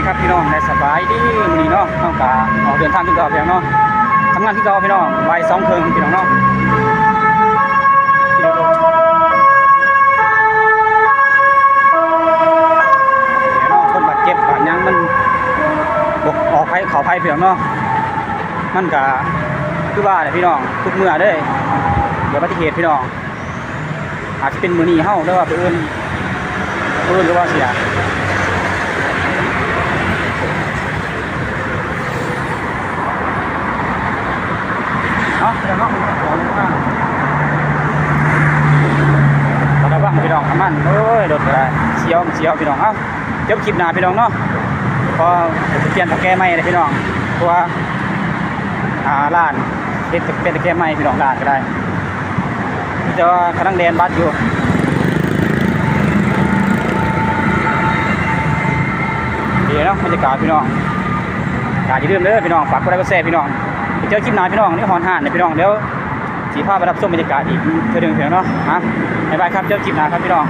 ครับพี่น้องได้สบายดีมื้อนี้เนาะต้องการออกเดินทางที่เก่าพี่น้องเนาะทำงานที่เก่าพี่น้องบ่าย2 ครึ่งพี่น้องเนาะคนบาดเจ็บบาดยังมันบกออกไปเขาไปพี่น้องเนาะมันก็คือว่าเนี่ยพี่น้องทุกเมื่อเด้อเดี๋ยวอุบัติเหตุพี่น้องอาจจะเป็นมื้อนี้เฮาหรือว่ามื้ออื่นหรือว่าเสียเนาะพี่น้องเนาะระวังพี่น้องทำมันโอ้ยรถอะไรเสียวพี่น้องเอ้าเดี๋ยวคลิปหน้าพี่น้องเนาะพอจะเปลี่ยนตะแกรงใหม่เลยพี่น้องเพราะว่าร้านเป็นตะแกรงใหม่พี่น้องร้านก็ได้จะกำลังแดนบัสอยู่ดีเนาะบรรยากาศพี่น้องอย่าลืมเลยพี่น้องฝากกดไลค์กดแชร์พี่น้องเจอคลิปหน้าพี่น้องนี่ฮอนห่านเนี่ยพี่น้องเดี๋ยวสีผ้าไปรับชมบรรยากาศอีกเท่าเดิมเพียงเนาะบ๊ายบายครับเจอคลิปหน้าครับพี่น้อง